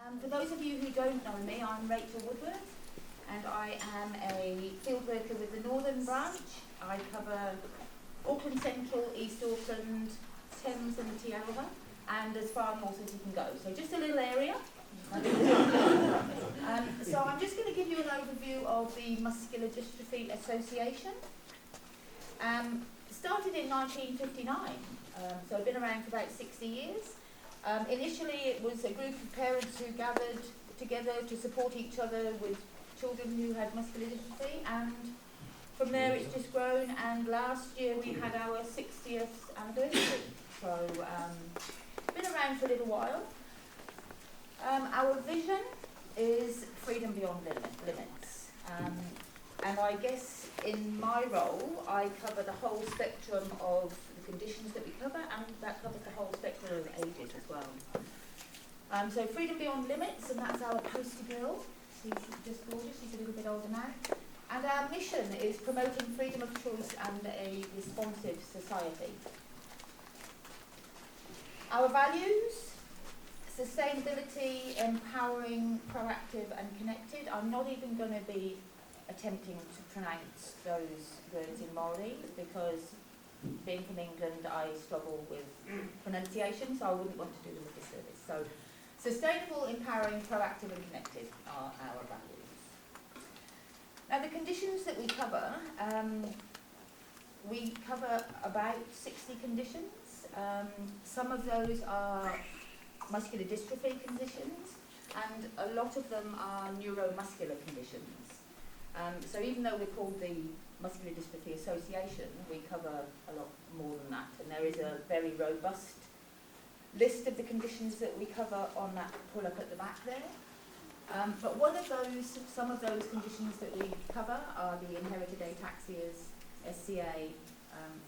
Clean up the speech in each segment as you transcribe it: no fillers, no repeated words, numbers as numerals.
For those of you who don't know me, I'm Rachel Woodworth, and I am a field worker with the Northern Branch. I cover Auckland Central, East Auckland, Thames and Te Aroha, and as far north as you can go. So just a little area. So I'm just going to give you an overview of the Muscular Dystrophy Association. Started in 1959, so I've been around for about 60 years. Initially it was a group of parents who gathered together to support each other with children who had muscular dystrophy, and from there it's just grown, and last year we had our 60th anniversary. So been around for a little while. Our vision is freedom beyond limits. And I guess in my role, I cover the whole spectrum of the conditions that we cover, and that covers the whole spectrum of ages as well. So freedom beyond limits, and that's our poster girl. She's just gorgeous, she's a little bit older now. And our mission is promoting freedom of choice and a responsive society. Our values: sustainability, empowering, proactive and connected. I'm not even going to be attempting to pronounce those words in Māori because being from England I struggle with pronunciation, so I wouldn't want to do them a disservice. So sustainable, empowering, proactive and connected are our values. Now the conditions that we cover about 60 conditions. Some of those are muscular dystrophy conditions, and a lot of them are neuromuscular conditions. So even though we're called the Muscular Dystrophy Association, we cover a lot more than that, and there is a very robust list of the conditions that we cover on that pull-up at the back there. But some of those conditions that we cover are the inherited ataxias, SCA,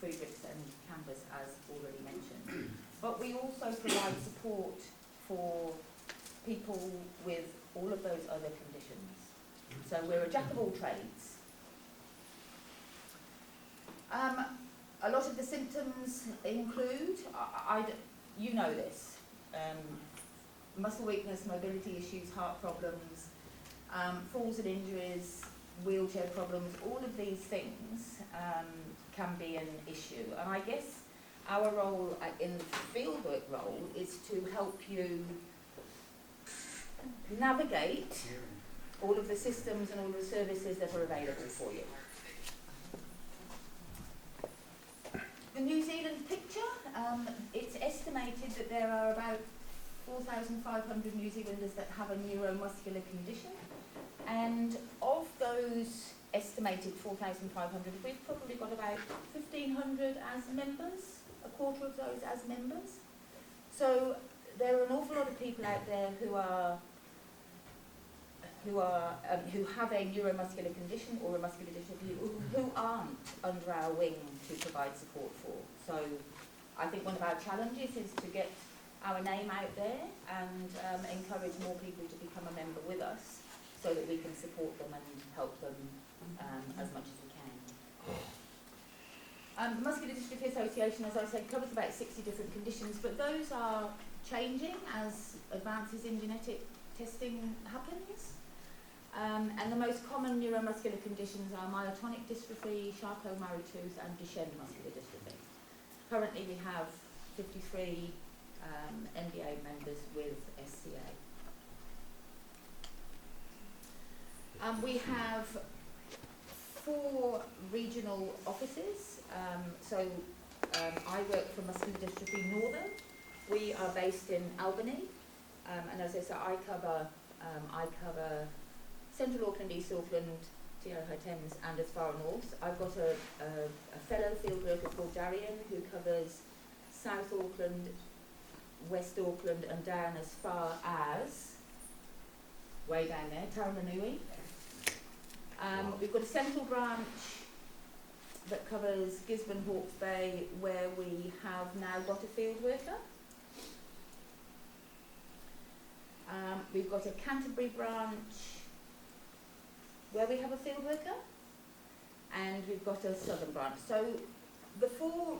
Friedreich's and Canvas, as already mentioned. But we also provide support for people with all of those other conditions. So we're a jack of all trades. A lot of the symptoms include, you know this, muscle weakness, mobility issues, heart problems, falls and injuries, wheelchair problems. All of these things can be an issue. And I guess our role in the fieldwork role is to help you navigate all of the systems and all of the services that are available for you. The New Zealand picture, it's estimated that there are about 4,500 New Zealanders that have a neuromuscular condition, and of those estimated 4,500, we've probably got about 1,500 as members, a quarter of those as members. So there are an awful lot of people out there who have a neuromuscular condition or a muscular dystrophy who aren't under our wing to provide support for. So I think one of our challenges is to get our name out there and encourage more people to become a member with us so that we can support them and help them as much as we can. The Muscular Dystrophy Association, as I said, covers about 60 different conditions, but those are changing as advances in genetic testing happens. And the most common neuromuscular conditions are myotonic dystrophy, Charcot-Marie-Tooth and Duchenne muscular dystrophy. Currently we have 53 MDA members with SCA. We have 4 regional offices. I work for Muscular Dystrophy Northern. We are based in Albany, and as I said, I cover Central Auckland, East Auckland, Te Aroha, Thames, and as far north. I've got a fellow field worker called Darian who covers South Auckland, West Auckland, and down as far as, way down there, Tauranui. We've got a central branch that covers Gisborne, Hawke's Bay, where we have now got a field worker. We've got a Canterbury branch where we have a field worker, and we've got a southern branch. So the 4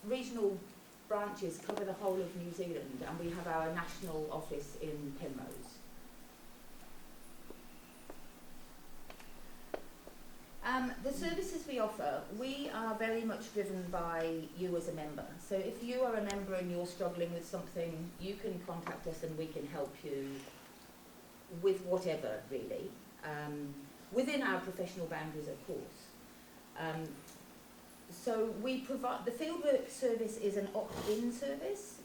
regional branches cover the whole of New Zealand, and we have our national office in Penrose. The services we offer, we are very much driven by you as a member. So if you are a member and you're struggling with something, you can contact us and we can help you with whatever, really, within our professional boundaries, of course. So we provide, the fieldwork service is an opt-in service.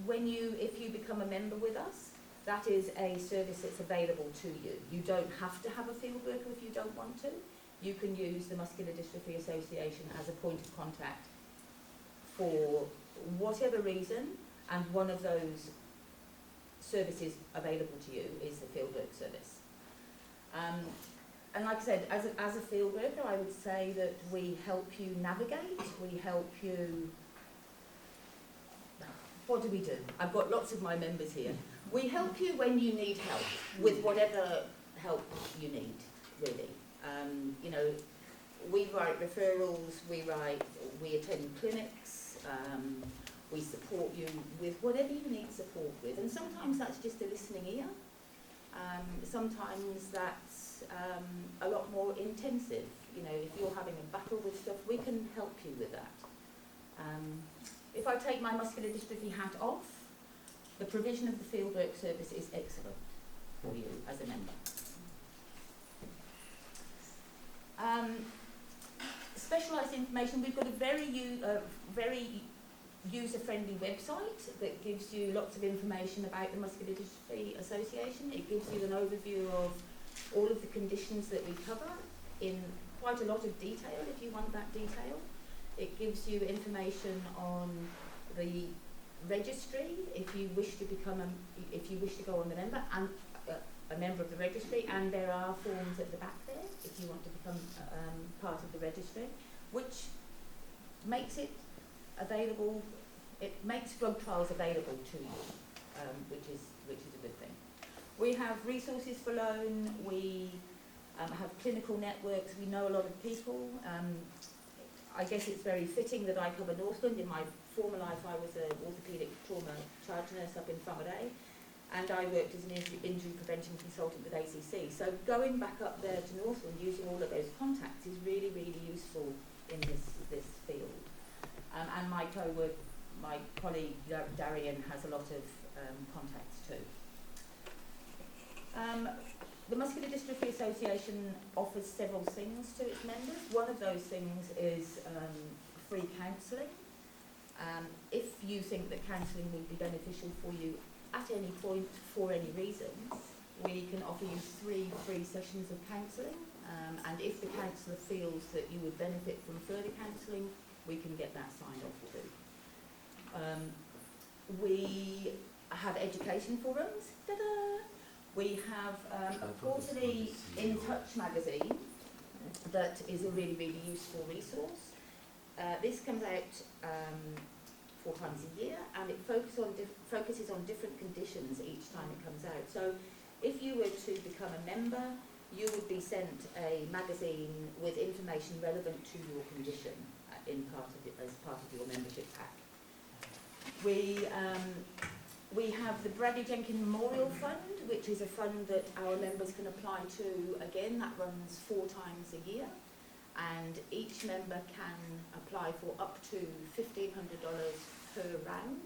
If you become a member with us, that is a service that's available to you. You don't have to have a fieldworker if you don't want to. You can use the Muscular Dystrophy Association as a point of contact for whatever reason, and one of those services available to you is the fieldwork service. And like I said, as a field worker, I would say that we help you navigate, we help you... What do we do? I've got lots of my members here. We help you when you need help, with whatever help you need, really. You know, we write referrals, we attend clinics, we support you with whatever you need support with. And sometimes that's just a listening ear. Sometimes that's a lot more intensive. You know, if you're having a battle with stuff, we can help you with that. If I take my muscular dystrophy hat off, the provision of the fieldwork service is excellent for you as a member. Specialised information, we've got a very user-friendly website that gives you lots of information about the Muscular Dystrophy Association. It gives you an overview of all of the conditions that we cover in quite a lot of detail, if you want that detail. It gives you information on the registry if you wish to go on the member and a member of the registry, and there are forms at the back there if you want to become part of the registry, which makes it available. It makes drug trials available to you, which is a good thing. We have resources for loan. We have clinical networks. We know a lot of people. I guess it's very fitting that I cover Auckland. In my former life, I was an orthopaedic trauma charge nurse up in Whangarei, and I worked as an injury prevention consultant with ACC. So going back up there to Auckland, using all of those contacts is really, really useful in this field. And my colleague Darian has a lot of contacts too. The Muscular Dystrophy Association offers several things to its members. One of those things is free counselling. If you think that counselling would be beneficial for you at any point for any reason, we can offer you 3 free sessions of counselling. And if the counsellor feels that you would benefit from further counselling, we can get that signed off too. We have education forums. Ta-da! We have a quarterly In Touch magazine that is a really, really useful resource. This comes out 4 times a year, and it focuses on different conditions each time it comes out. So if you were to become a member, you would be sent a magazine with information relevant to your condition as part of your membership pack. We have the Bradley Jenkins Memorial Fund, which is a fund that our members can apply to. Again, that runs 4 times a year, and each member can apply for up to $1,500 per round.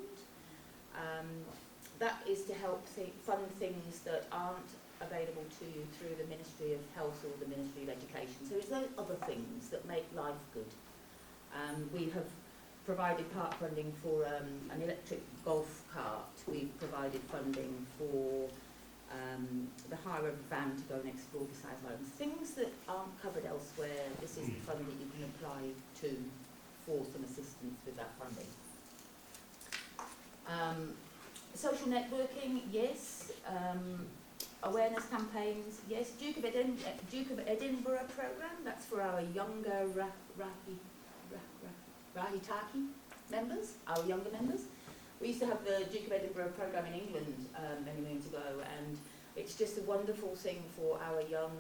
That is to help fund things that aren't available to you through the Ministry of Health or the Ministry of Education. So it's those other things that make life good. We have provided part funding for an electric golf cart. We've provided funding for the hire of a van to go and explore the South Islands. Things that aren't covered elsewhere, this is the fund that you can apply to for some assistance with that funding. Social networking, yes. Awareness campaigns, yes. Duke of Edinburgh programme, that's for our younger Rahitaki members, our younger members. We used to have the Duke of Edinburgh programme in England many moons ago, and it's just a wonderful thing for our young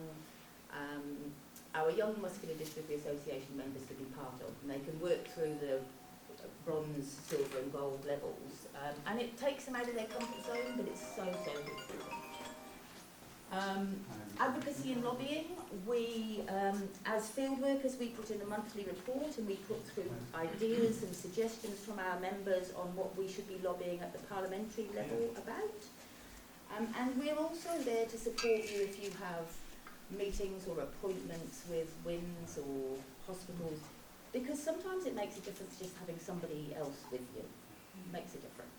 Muscular Dystrophy Association members to be part of, and they can work through the bronze, silver and gold levels, and it takes them out of their comfort zone, but it's so good for them. Advocacy and lobbying, we, as field workers, we put in a monthly report and we put through ideas and suggestions from our members on what we should be lobbying at the parliamentary level about. And we're also there to support you if you have meetings or appointments with WINS or hospitals, because sometimes it makes a difference just having somebody else with you. It makes a difference.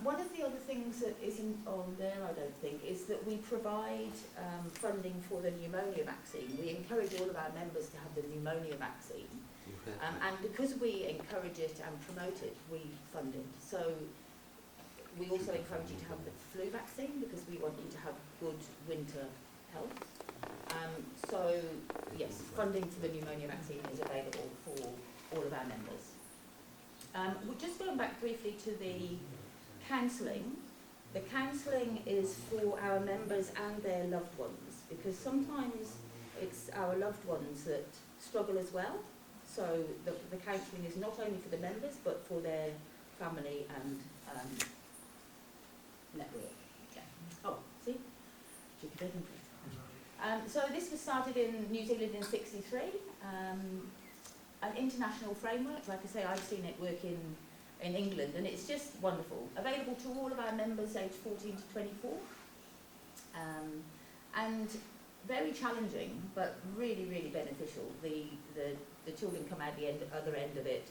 One of the other things that isn't on there, I don't think, is that we provide funding for the pneumonia vaccine. We encourage all of our members to have the pneumonia vaccine. And because we encourage it and promote it, we fund it. So we also encourage you to have the flu vaccine because we want you to have good winter health. So yes, funding for the pneumonia vaccine is available for all of our members. We're just going back briefly to the counselling. The counselling is for our members and their loved ones, because sometimes it's our loved ones that struggle as well. So the counselling is not only for the members but for their family and network. Okay. Oh, see? So this was started in New Zealand in '63. An international framework, like I say, I've seen it work in England, and it's just wonderful. Available to all of our members aged 14 to 24. And very challenging, but really, really beneficial. The children come out the other end of it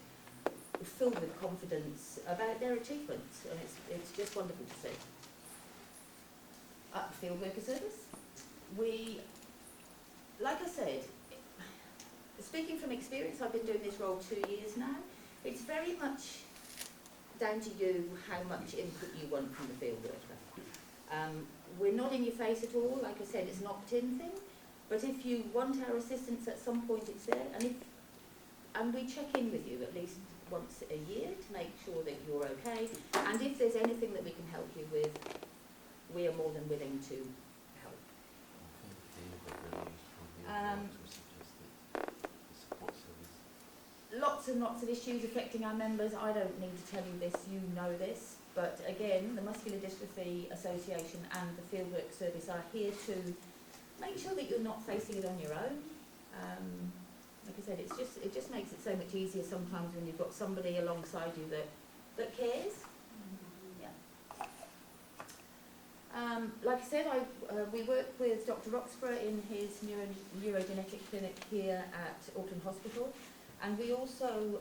filled with confidence about their achievements, and it's just wonderful to see. Field worker service. We, like I said, speaking from experience, I've been doing this role 2 years now. It's very much down to you how much input you want from the field worker. We're not in your face at all. Like I said, it's an opt-in thing. But if you want our assistance at some point, it's there. And we check in with you at least once a year to make sure that you're okay. And if there's anything that we can help you with, we are more than willing to help. Lots and lots of issues affecting our members. I don't need to tell you this, you know this. But again, the Muscular Dystrophy Association and the Fieldwork Service are here to make sure that you're not facing it on your own. Like I said, it just makes it so much easier sometimes when you've got somebody alongside you that cares. Like I said, we work with Dr. Roxburgh in his Neurogenetics Clinic here at Auckland Hospital, and we also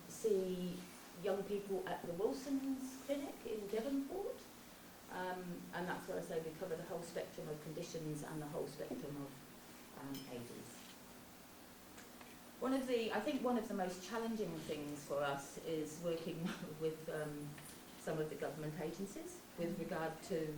see young people at the Wilson's Clinic in Devonport, and that's where I say we cover the whole spectrum of conditions and the whole spectrum of ages. I think one of the most challenging things for us is working with some of the government agencies with regard to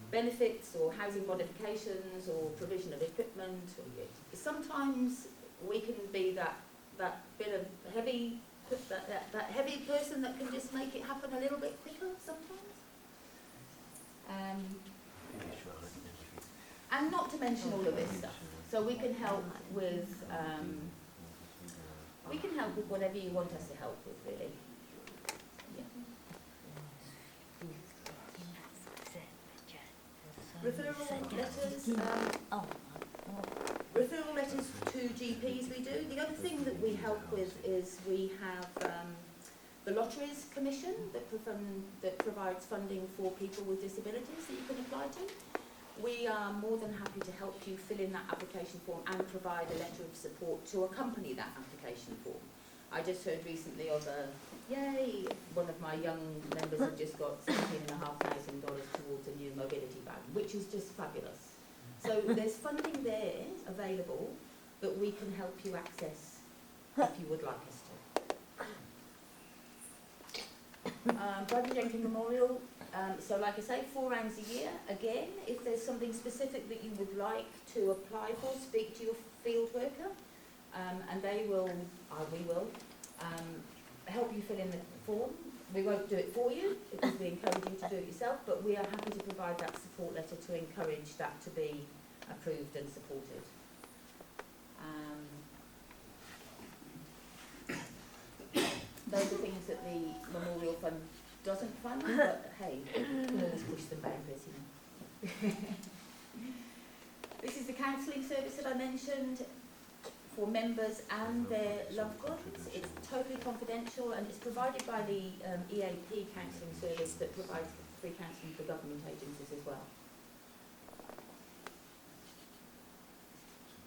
benefits or housing modifications or provision of equipment. Sometimes we can be that bit of heavy person that can just make it happen a little bit quicker sometimes. And not to mention all of this stuff. So we can help with whatever you want us to help with, really. Yeah. Referral letters to GPs we do. The other thing that we help with is we have the Lotteries Commission that provides funding for people with disabilities that you can apply to. We are more than happy to help you fill in that application form and provide a letter of support to accompany that application form. I just heard recently of one of my young members had just got $17,500 towards a new mobility van, which is just fabulous. So there's funding there available that we can help you access if you would like us to. Bradley Jenkins Memorial. So like I say, 4 rounds a year. Again, if there's something specific that you would like to apply for, speak to your field worker, and we will help you fill in the form. We won't do it for you because we encourage you to do it yourself, but we are happy to provide that support letter to encourage that to be approved and supported. Those are things that the Memorial Fund doesn't fund, but hey, we can always push them boundaries, you know. This is the counselling service that I mentioned for members and their loved ones. It's totally confidential and it's provided by the EAP counselling service that provides free counselling for government agencies as well.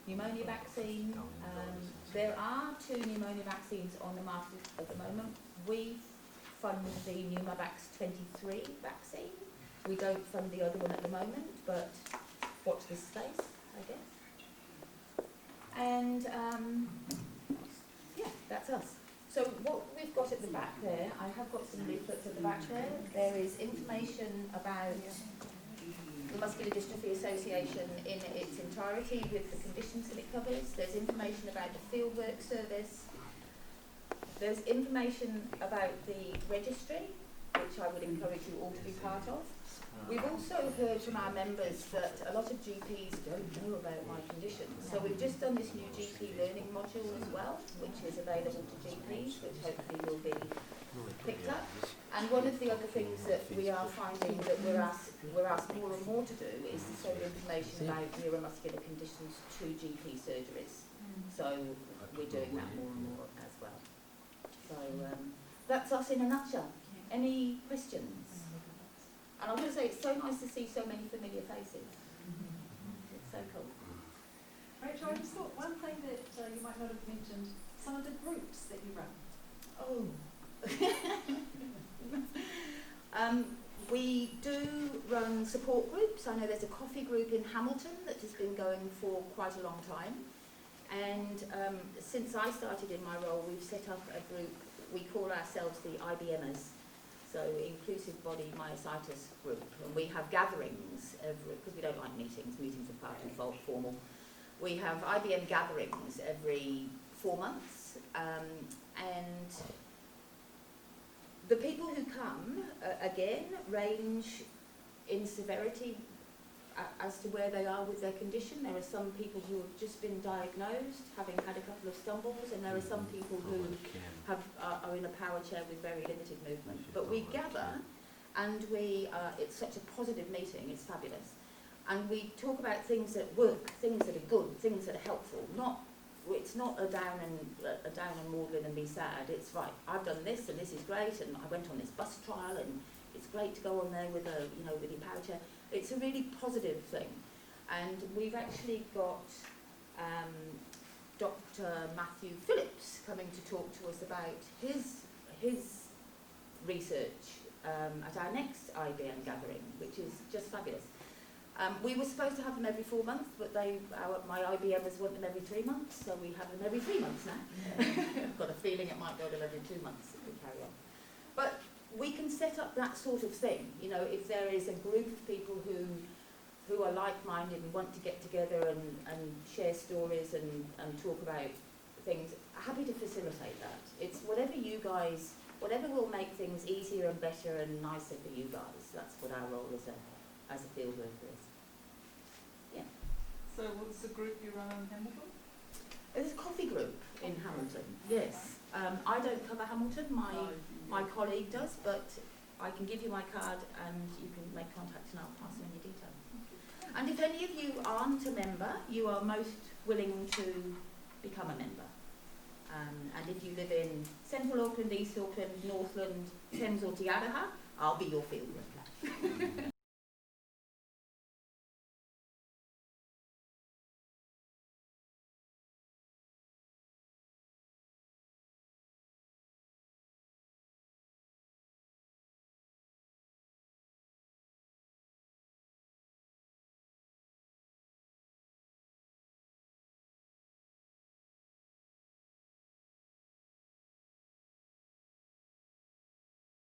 Pneumonia vaccine. There are 2 pneumonia vaccines on the market at the moment. We fund the Pneumovax 23 vaccine. We don't fund the other one at the moment, but watch this space, I guess. And yeah, that's us. So what we've got at the back there, I have got some leaflets at the back there. There is information about the Muscular Dystrophy Association in its entirety with the conditions that it covers. There's information about the fieldwork service. There's information about the registry, which I would encourage you all to be part of. We've also heard from our members that a lot of GPs don't know about my condition. So we've just done this new GP learning module as well, which is available to GPs, which hopefully will be picked up. And one of the other things that we are finding that we're asked more and more to do is to send information about neuromuscular conditions to GP surgeries. So we're doing that more and more as well. So that's us in a nutshell. Any questions? And I want to say it's so nice to see so many familiar faces. It's so cool. Rachel, I just thought one thing that you might not have mentioned, some of the groups that you run. Oh. We do run support groups. I know there's a coffee group in Hamilton that has been going for quite a long time. And since I started in my role, we've set up a group, we call ourselves the IBMers. So Inclusive Body Myositis Group, and we have gatherings because we don't like meetings are far too formal. We have IBM gatherings every 4 months, and the people who come, again, range in severity as to where they are with their condition. There are some people who have just been diagnosed, having had a couple of stumbles, and there are some people who are in a power chair with very limited movement. But we gather, and it's such a positive meeting, it's fabulous. And we talk about things that work, things that are good, things that are helpful. It's not a down and maudlin and be sad. It's right, I've done this and this is great, and I went on this bus trial and it's great to go on there with with your power chair. It's a really positive thing. And we've actually got Dr. Matthew Phillips coming to talk to us about his research at our next IBM gathering, which is just fabulous. We were supposed to have them every 4 months, but my IBMers want them every 3 months, so we have them every 3 months now. I've got a feeling it might go to every 2 months if we carry on. But we can set up that sort of thing, if there is a group of people who are like-minded and want to get together and share stories and talk about things, happy to facilitate that. It's whatever will make things easier and better and nicer for you guys. That's what our role as a field worker is. Yeah. So what's the group you run in Hamilton? There's a coffee group in Hamilton, yes. I don't cover Hamilton, my colleague does, but I can give you my card and you can make contact and I'll pass on your details. And if any of you aren't a member, you are most willing to become a member. And if you live in Central Auckland, East Auckland, Northland, Thames or Te Araha, I'll be your field worker.